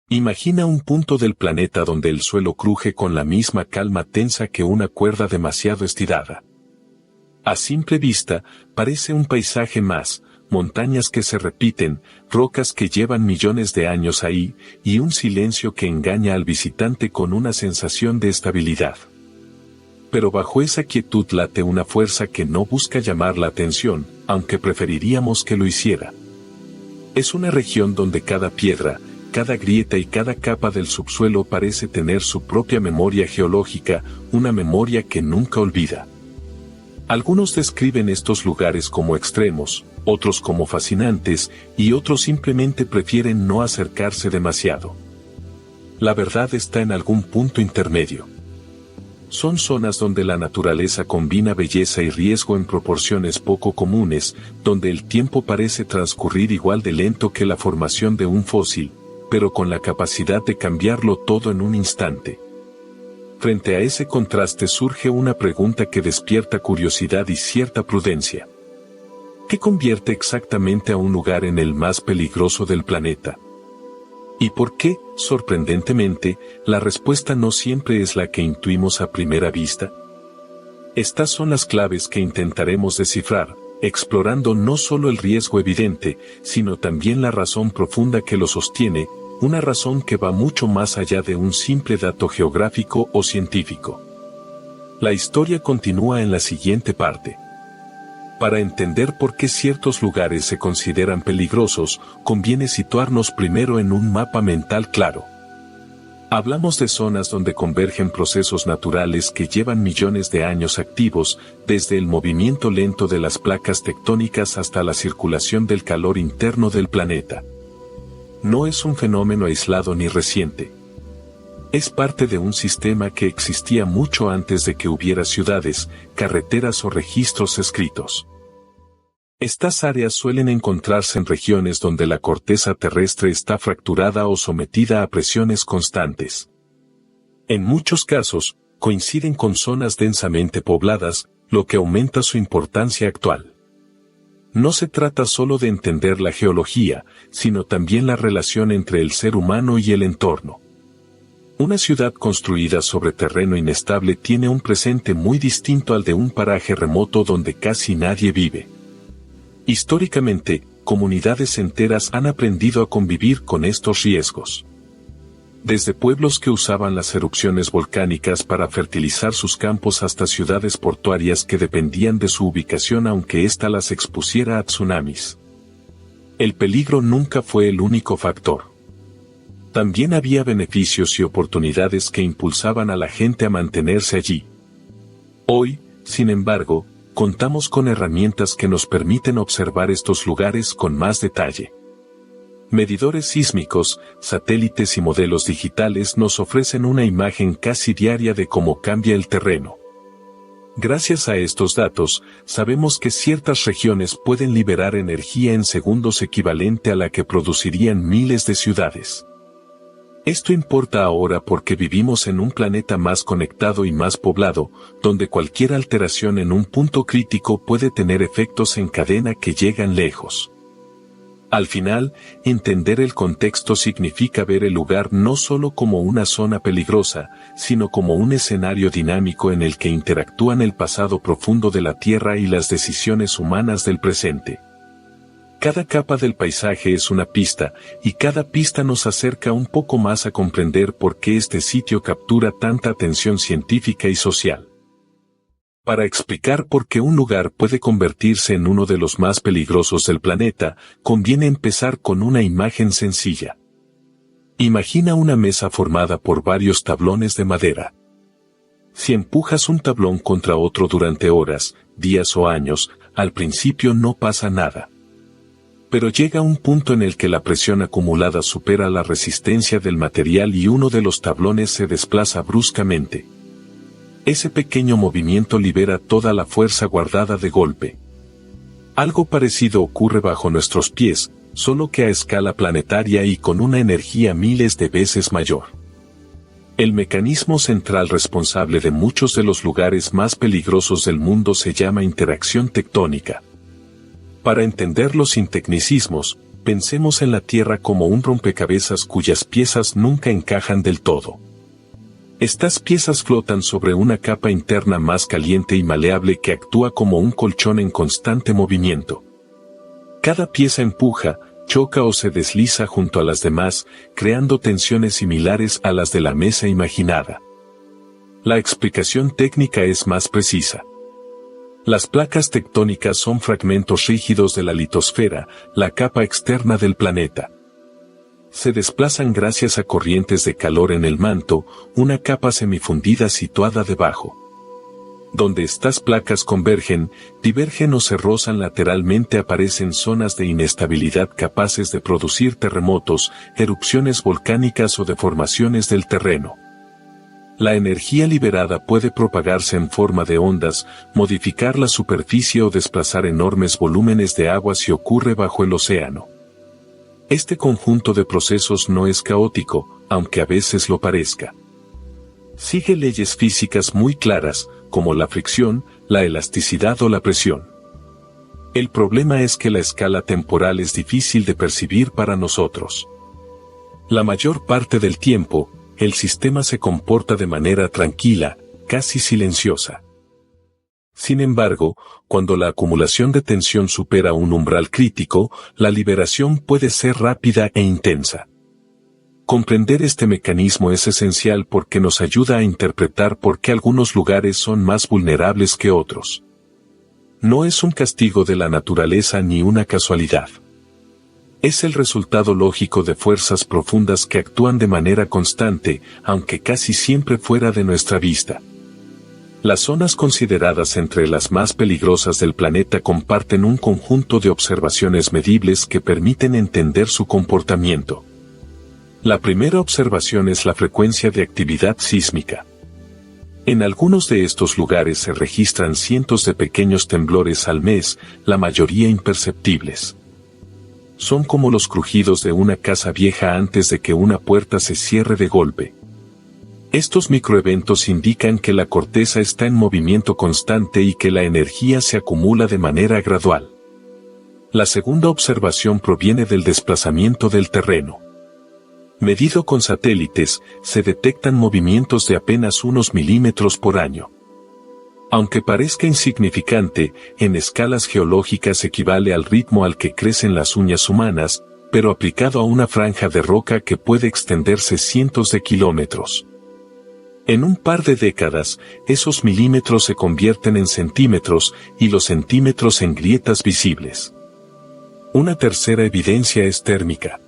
Imagina un punto del planeta donde el suelo cruje con la misma calma tensa que una cuerda demasiado estirada. A simple vista, parece un paisaje más, montañas que se repiten, rocas que llevan millones de años ahí, y un silencio que engaña al visitante con una sensación de estabilidad. Pero bajo esa quietud late una fuerza que no busca llamar la atención, aunque preferiríamos que lo hiciera. Es una región donde cada piedra, cada grieta y cada capa del subsuelo parece tener su propia memoria geológica, una memoria que nunca olvida. Algunos describen estos lugares como extremos, otros como fascinantes, y otros simplemente prefieren no acercarse demasiado. La verdad está en algún punto intermedio. Son zonas donde la naturaleza combina belleza y riesgo en proporciones poco comunes, donde el tiempo parece transcurrir igual de lento que la formación de un fósil, pero con la capacidad de cambiarlo todo en un instante. Frente a ese contraste surge una pregunta que despierta curiosidad y cierta prudencia. ¿Qué convierte exactamente a un lugar en el más peligroso del planeta? ¿Y por qué, sorprendentemente, la respuesta no siempre es la que intuimos a primera vista? Estas son las claves que intentaremos descifrar, explorando no solo el riesgo evidente, sino también la razón profunda que lo sostiene, una razón que va mucho más allá de un simple dato geográfico o científico. La historia continúa en la siguiente parte. Para entender por qué ciertos lugares se consideran peligrosos, conviene situarnos primero en un mapa mental claro. Hablamos de zonas donde convergen procesos naturales que llevan millones de años activos, desde el movimiento lento de las placas tectónicas hasta la circulación del calor interno del planeta. No es un fenómeno aislado ni reciente. Es parte de un sistema que existía mucho antes de que hubiera ciudades, carreteras o registros escritos. Estas áreas suelen encontrarse en regiones donde la corteza terrestre está fracturada o sometida a presiones constantes. En muchos casos, coinciden con zonas densamente pobladas, lo que aumenta su importancia actual. No se trata solo de entender la geología, sino también la relación entre el ser humano y el entorno. Una ciudad construida sobre terreno inestable tiene un presente muy distinto al de un paraje remoto donde casi nadie vive. Históricamente, comunidades enteras han aprendido a convivir con estos riesgos. Desde pueblos que usaban las erupciones volcánicas para fertilizar sus campos hasta ciudades portuarias que dependían de su ubicación aunque ésta las expusiera a tsunamis. El peligro nunca fue el único factor. También había beneficios y oportunidades que impulsaban a la gente a mantenerse allí. Hoy, sin embargo, contamos con herramientas que nos permiten observar estos lugares con más detalle. Medidores sísmicos, satélites y modelos digitales nos ofrecen una imagen casi diaria de cómo cambia el terreno. Gracias a estos datos, sabemos que ciertas regiones pueden liberar energía en segundos equivalente a la que producirían miles de ciudades. Esto importa ahora porque vivimos en un planeta más conectado y más poblado, donde cualquier alteración en un punto crítico puede tener efectos en cadena que llegan lejos. Al final, entender el contexto significa ver el lugar no solo como una zona peligrosa, sino como un escenario dinámico en el que interactúan el pasado profundo de la Tierra y las decisiones humanas del presente. Cada capa del paisaje es una pista, y cada pista nos acerca un poco más a comprender por qué este sitio captura tanta atención científica y social. Para explicar por qué un lugar puede convertirse en uno de los más peligrosos del planeta, conviene empezar con una imagen sencilla. Imagina una mesa formada por varios tablones de madera. Si empujas un tablón contra otro durante horas, días o años, al principio no pasa nada. Pero llega un punto en el que la presión acumulada supera la resistencia del material y uno de los tablones se desplaza bruscamente. Ese pequeño movimiento libera toda la fuerza guardada de golpe. Algo parecido ocurre bajo nuestros pies, solo que a escala planetaria y con una energía miles de veces mayor. El mecanismo central responsable de muchos de los lugares más peligrosos del mundo se llama interacción tectónica. Para entenderlo sin tecnicismos, Pensemos en la Tierra como un rompecabezas cuyas piezas nunca encajan del todo. Estas piezas flotan sobre una capa interna más caliente y maleable que actúa como un colchón en constante movimiento. Cada pieza empuja, choca o se desliza junto a las demás, creando tensiones similares a las de la mesa imaginada. La explicación técnica es más precisa. Las placas tectónicas son fragmentos rígidos de la litosfera, la capa externa del planeta. Se desplazan gracias a corrientes de calor en el manto, una capa semifundida situada debajo. Donde estas placas convergen, divergen o se rozan lateralmente aparecen zonas de inestabilidad capaces de producir terremotos, erupciones volcánicas o deformaciones del terreno. La energía liberada puede propagarse en forma de ondas, modificar la superficie o desplazar enormes volúmenes de agua si ocurre bajo el océano. Este conjunto de procesos no es caótico, aunque a veces lo parezca. Sigue leyes físicas muy claras, como la fricción, la elasticidad o la presión. El problema es que la escala temporal es difícil de percibir para nosotros. La mayor parte del tiempo, el sistema se comporta de manera tranquila, casi silenciosa. Sin embargo, cuando la acumulación de tensión supera un umbral crítico, la liberación puede ser rápida e intensa. Comprender este mecanismo es esencial porque nos ayuda a interpretar por qué algunos lugares son más vulnerables que otros. No es un castigo de la naturaleza ni una casualidad. Es el resultado lógico de fuerzas profundas que actúan de manera constante, aunque casi siempre fuera de nuestra vista. Las zonas consideradas entre las más peligrosas del planeta comparten un conjunto de observaciones medibles que permiten entender su comportamiento. La primera observación es la frecuencia de actividad sísmica. En algunos de estos lugares se registran cientos de pequeños temblores al mes, la mayoría imperceptibles. Son como los crujidos de una casa vieja antes de que una puerta se cierre de golpe. Estos microeventos indican que la corteza está en movimiento constante y que la energía se acumula de manera gradual. La segunda observación proviene del desplazamiento del terreno. Medido con satélites, se detectan movimientos de apenas unos milímetros por año. Aunque parezca insignificante, en escalas geológicas equivale al ritmo al que crecen las uñas humanas, pero aplicado a una franja de roca que puede extenderse cientos de kilómetros. En un par de décadas, esos milímetros se convierten en centímetros y los centímetros en grietas visibles. Una tercera evidencia es térmica.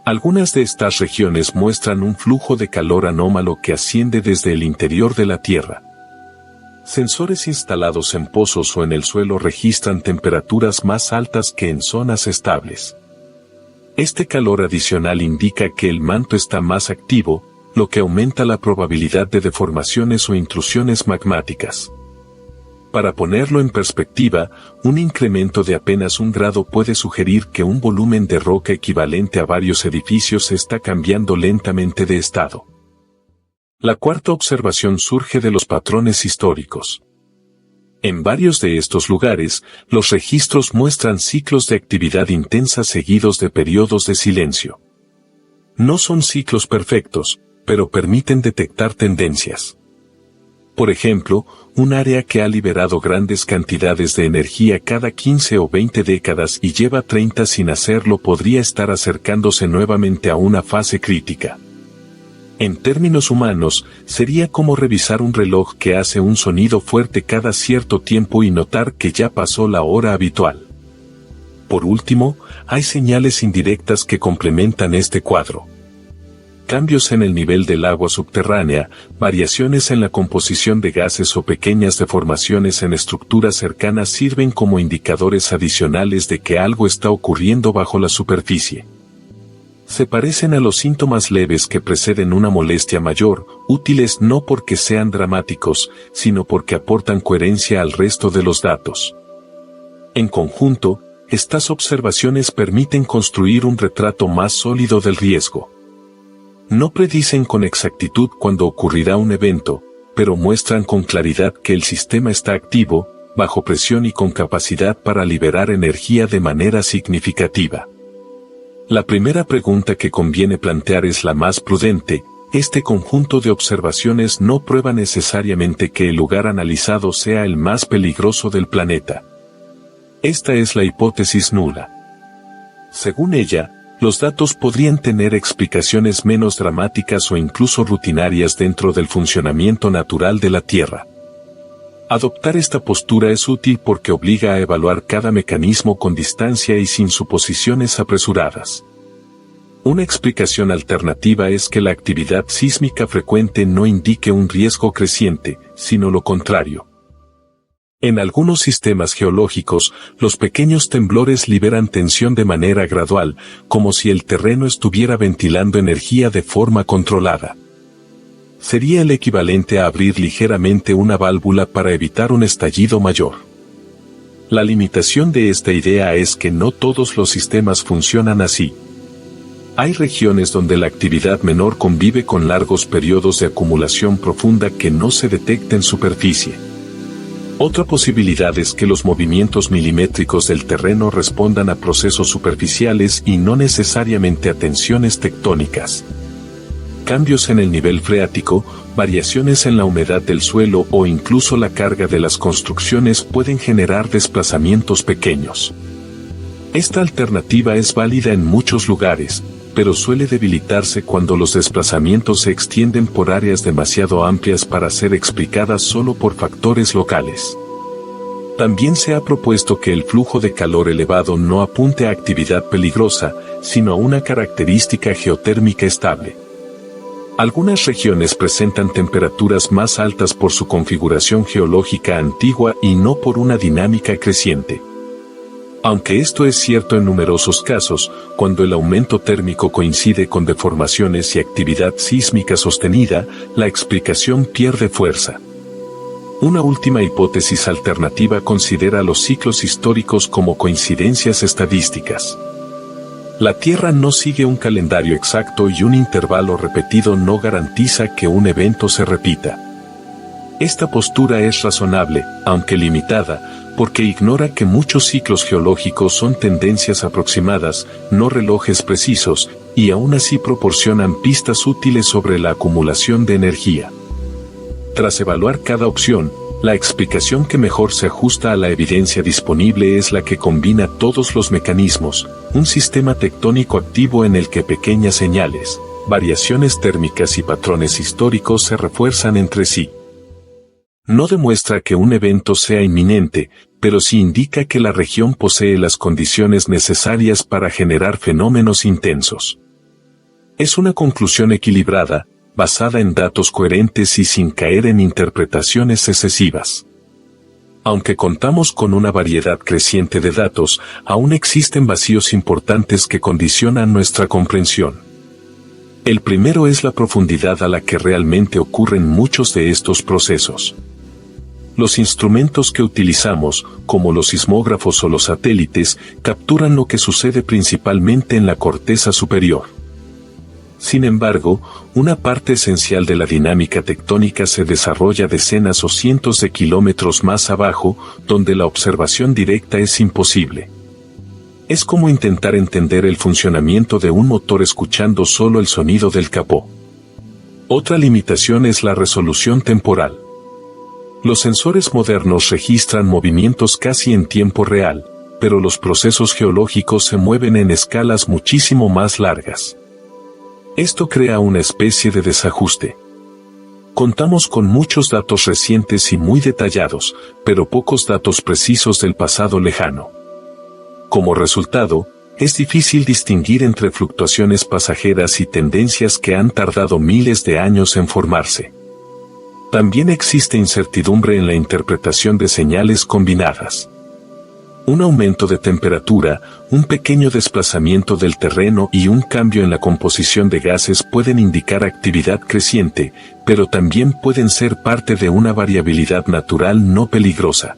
Algunas de estas regiones muestran un flujo de calor anómalo que asciende desde el interior de la Tierra. Sensores instalados en pozos o en el suelo registran temperaturas más altas que en zonas estables. Este calor adicional indica que el manto está más activo, lo que aumenta la probabilidad de deformaciones o intrusiones magmáticas. Para ponerlo en perspectiva, un incremento de apenas 1 grado puede sugerir que un volumen de roca equivalente a varios edificios está cambiando lentamente de estado. La cuarta observación surge de los patrones históricos. En varios de estos lugares, los registros muestran ciclos de actividad intensa seguidos de periodos de silencio. No son ciclos perfectos, pero permiten detectar tendencias. Por ejemplo, un área que ha liberado grandes cantidades de energía cada 15 o 20 décadas y lleva 30 sin hacerlo podría estar acercándose nuevamente a una fase crítica. En términos humanos, sería como revisar un reloj que hace un sonido fuerte cada cierto tiempo y notar que ya pasó la hora habitual. Por último, hay señales indirectas que complementan este cuadro. Cambios en el nivel del agua subterránea, variaciones en la composición de gases o pequeñas deformaciones en estructuras cercanas sirven como indicadores adicionales de que algo está ocurriendo bajo la superficie. Se parecen a los síntomas leves que preceden una molestia mayor, útiles no porque sean dramáticos, sino porque aportan coherencia al resto de los datos. En conjunto, estas observaciones permiten construir un retrato más sólido del riesgo. No predicen con exactitud cuándo ocurrirá un evento, pero muestran con claridad que el sistema está activo, bajo presión y con capacidad para liberar energía de manera significativa. La primera pregunta que conviene plantear es la más prudente. Este conjunto de observaciones no prueba necesariamente que el lugar analizado sea el más peligroso del planeta. Esta es la hipótesis nula. Según ella, los datos podrían tener explicaciones menos dramáticas o incluso rutinarias dentro del funcionamiento natural de la Tierra. Adoptar esta postura es útil porque obliga a evaluar cada mecanismo con distancia y sin suposiciones apresuradas. Una explicación alternativa es que la actividad sísmica frecuente no indique un riesgo creciente, sino lo contrario. En algunos sistemas geológicos, los pequeños temblores liberan tensión de manera gradual, como si el terreno estuviera ventilando energía de forma controlada. Sería el equivalente a abrir ligeramente una válvula para evitar un estallido mayor. La limitación de esta idea es que no todos los sistemas funcionan así. Hay regiones donde la actividad menor convive con largos periodos de acumulación profunda que no se detecta en superficie. Otra posibilidad es que los movimientos milimétricos del terreno respondan a procesos superficiales y no necesariamente a tensiones tectónicas. Cambios en el nivel freático, variaciones en la humedad del suelo o incluso la carga de las construcciones pueden generar desplazamientos pequeños. Esta alternativa es válida en muchos lugares, pero suele debilitarse cuando los desplazamientos se extienden por áreas demasiado amplias para ser explicadas solo por factores locales. También se ha propuesto que el flujo de calor elevado no apunte a actividad peligrosa, sino a una característica geotérmica estable. Algunas regiones presentan temperaturas más altas por su configuración geológica antigua y no por una dinámica creciente. Aunque esto es cierto en numerosos casos, cuando el aumento térmico coincide con deformaciones y actividad sísmica sostenida, la explicación pierde fuerza. Una última hipótesis alternativa considera los ciclos históricos como coincidencias estadísticas. La Tierra no sigue un calendario exacto y un intervalo repetido no garantiza que un evento se repita. Esta postura es razonable, aunque limitada, porque ignora que muchos ciclos geológicos son tendencias aproximadas, no relojes precisos, y aún así proporcionan pistas útiles sobre la acumulación de energía. Tras evaluar cada opción, la explicación que mejor se ajusta a la evidencia disponible es la que combina todos los mecanismos, un sistema tectónico activo en el que pequeñas señales, variaciones térmicas y patrones históricos se refuerzan entre sí. No demuestra que un evento sea inminente, pero sí indica que la región posee las condiciones necesarias para generar fenómenos intensos. Es una conclusión equilibrada, basada en datos coherentes y sin caer en interpretaciones excesivas. Aunque contamos con una variedad creciente de datos, aún existen vacíos importantes que condicionan nuestra comprensión. El primero es la profundidad a la que realmente ocurren muchos de estos procesos. Los instrumentos que utilizamos, como los sismógrafos o los satélites, capturan lo que sucede principalmente en la corteza superior. Sin embargo, una parte esencial de la dinámica tectónica se desarrolla decenas o cientos de kilómetros más abajo, donde la observación directa es imposible. Es como intentar entender el funcionamiento de un motor escuchando solo el sonido del capó. Otra limitación es la resolución temporal. Los sensores modernos registran movimientos casi en tiempo real, pero los procesos geológicos se mueven en escalas muchísimo más largas. Esto crea una especie de desajuste. Contamos con muchos datos recientes y muy detallados, pero pocos datos precisos del pasado lejano. Como resultado, es difícil distinguir entre fluctuaciones pasajeras y tendencias que han tardado miles de años en formarse. También existe incertidumbre en la interpretación de señales combinadas. Un aumento de temperatura, un pequeño desplazamiento del terreno y un cambio en la composición de gases pueden indicar actividad creciente, pero también pueden ser parte de una variabilidad natural no peligrosa.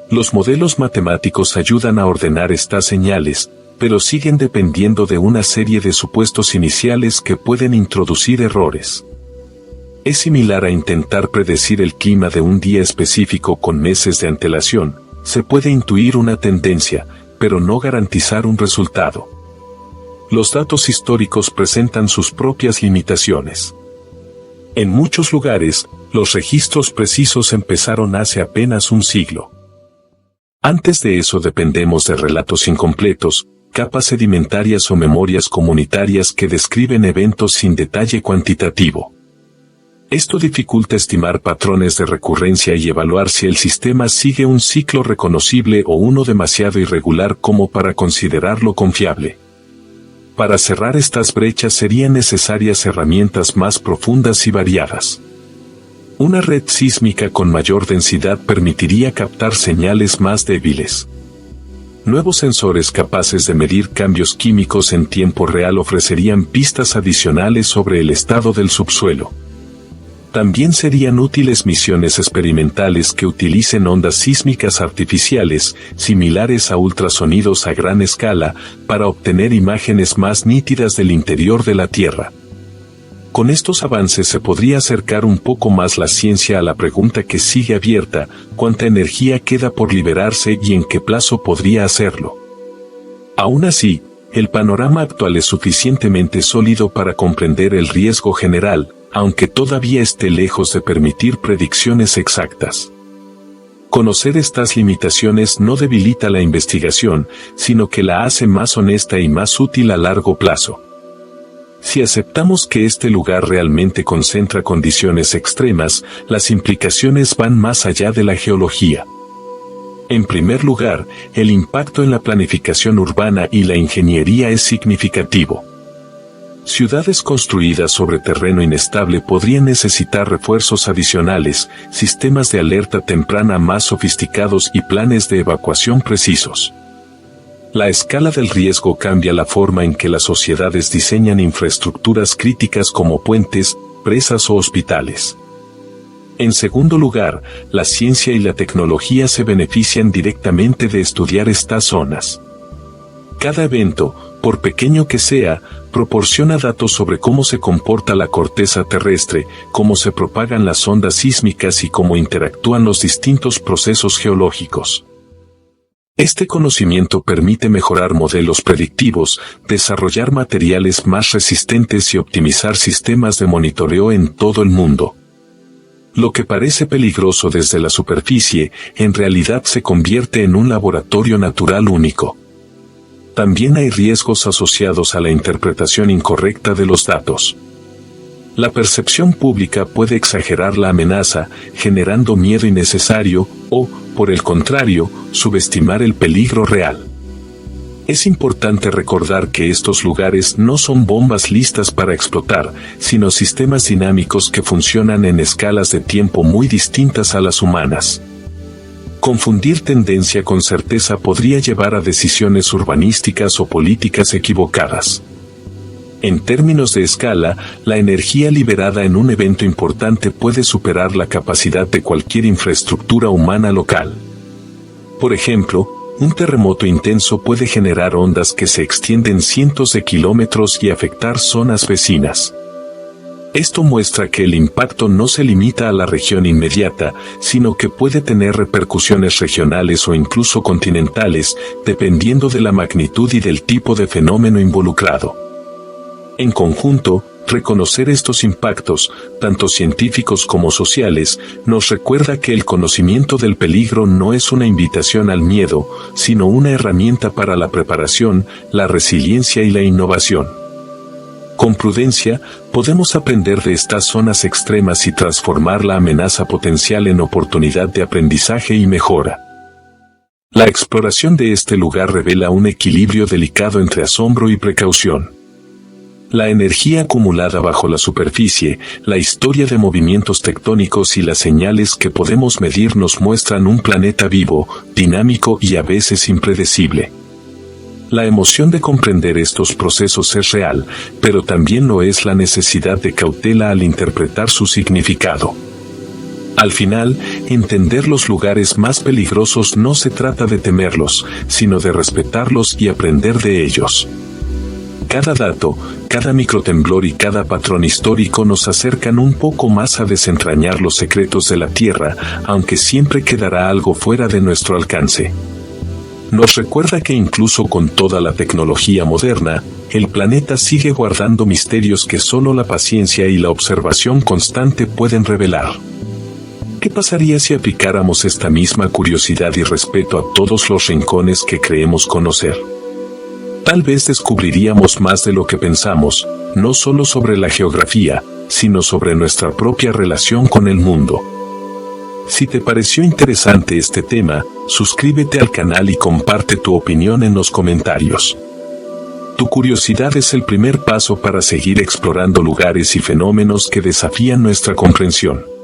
Los modelos matemáticos ayudan a ordenar estas señales, pero siguen dependiendo de una serie de supuestos iniciales que pueden introducir errores. Es similar a intentar predecir el clima de un día específico con meses de antelación. Se puede intuir una tendencia, pero no garantizar un resultado. los datos históricos presentan sus propias limitaciones. En muchos lugares, los registros precisos empezaron hace apenas un siglo. Antes de eso dependemos de relatos incompletos, capas sedimentarias o memorias comunitarias que describen eventos sin detalle cuantitativo. Esto dificulta estimar patrones de recurrencia y evaluar si el sistema sigue un ciclo reconocible o uno demasiado irregular como para considerarlo confiable. Para cerrar estas brechas serían necesarias herramientas más profundas y variadas. Una red sísmica con mayor densidad permitiría captar señales más débiles. Nuevos sensores capaces de medir cambios químicos en tiempo real ofrecerían pistas adicionales sobre el estado del subsuelo. También serían útiles misiones experimentales que utilicen ondas sísmicas artificiales, similares a ultrasonidos a gran escala, para obtener imágenes más nítidas del interior de la Tierra. Con estos avances se podría acercar un poco más la ciencia a la pregunta que sigue abierta: ¿cuánta energía queda por liberarse y en qué plazo podría hacerlo? Aún así, el panorama actual es suficientemente sólido para comprender el riesgo general, aunque todavía esté lejos de permitir predicciones exactas. Conocer estas limitaciones no debilita la investigación, sino que la hace más honesta y más útil a largo plazo. Si aceptamos que este lugar realmente concentra condiciones extremas, las implicaciones van más allá de la geología. En primer lugar, el impacto en la planificación urbana y la ingeniería es significativo. Ciudades construidas sobre terreno inestable podrían necesitar refuerzos adicionales, sistemas de alerta temprana más sofisticados y planes de evacuación precisos. La escala del riesgo cambia la forma en que las sociedades diseñan infraestructuras críticas como puentes, presas o hospitales. En segundo lugar, la ciencia y la tecnología se benefician directamente de estudiar estas zonas. Cada evento, por pequeño que sea, proporciona datos sobre cómo se comporta la corteza terrestre, cómo se propagan las ondas sísmicas y cómo interactúan los distintos procesos geológicos. Este conocimiento permite mejorar modelos predictivos, desarrollar materiales más resistentes y optimizar sistemas de monitoreo en todo el mundo. Lo que parece peligroso desde la superficie, en realidad se convierte en un laboratorio natural único. También hay riesgos asociados a la interpretación incorrecta de los datos. La percepción pública puede exagerar la amenaza, generando miedo innecesario, o, por el contrario, subestimar el peligro real. Es importante recordar que estos lugares no son bombas listas para explotar, sino sistemas dinámicos que funcionan en escalas de tiempo muy distintas a las humanas. Confundir tendencia con certeza podría llevar a decisiones urbanísticas o políticas equivocadas. En términos de escala, la energía liberada en un evento importante puede superar la capacidad de cualquier infraestructura humana local. Por ejemplo, un terremoto intenso puede generar ondas que se extienden cientos de kilómetros y afectar zonas vecinas. Esto muestra que el impacto no se limita a la región inmediata, sino que puede tener repercusiones regionales o incluso continentales, dependiendo de la magnitud y del tipo de fenómeno involucrado. En conjunto, reconocer estos impactos, tanto científicos como sociales, nos recuerda que el conocimiento del peligro no es una invitación al miedo, sino una herramienta para la preparación, la resiliencia y la innovación. Con prudencia, podemos aprender de estas zonas extremas y transformar la amenaza potencial en oportunidad de aprendizaje y mejora. La exploración de este lugar revela un equilibrio delicado entre asombro y precaución. La energía acumulada bajo la superficie, la historia de movimientos tectónicos y las señales que podemos medir nos muestran un planeta vivo, dinámico y a veces impredecible. La emoción de comprender estos procesos es real, pero también lo es la necesidad de cautela al interpretar su significado. Al final, entender los lugares más peligrosos no se trata de temerlos, sino de respetarlos y aprender de ellos. Cada dato, cada microtemblor y cada patrón histórico nos acercan un poco más a desentrañar los secretos de la Tierra, aunque siempre quedará algo fuera de nuestro alcance. Nos recuerda que incluso con toda la tecnología moderna, el planeta sigue guardando misterios que solo la paciencia y la observación constante pueden revelar. ¿Qué pasaría si aplicáramos esta misma curiosidad y respeto a todos los rincones que creemos conocer? Tal vez descubriríamos más de lo que pensamos, no solo sobre la geografía, sino sobre nuestra propia relación con el mundo. Si te pareció interesante este tema, suscríbete al canal y comparte tu opinión en los comentarios. Tu curiosidad es el primer paso para seguir explorando lugares y fenómenos que desafían nuestra comprensión.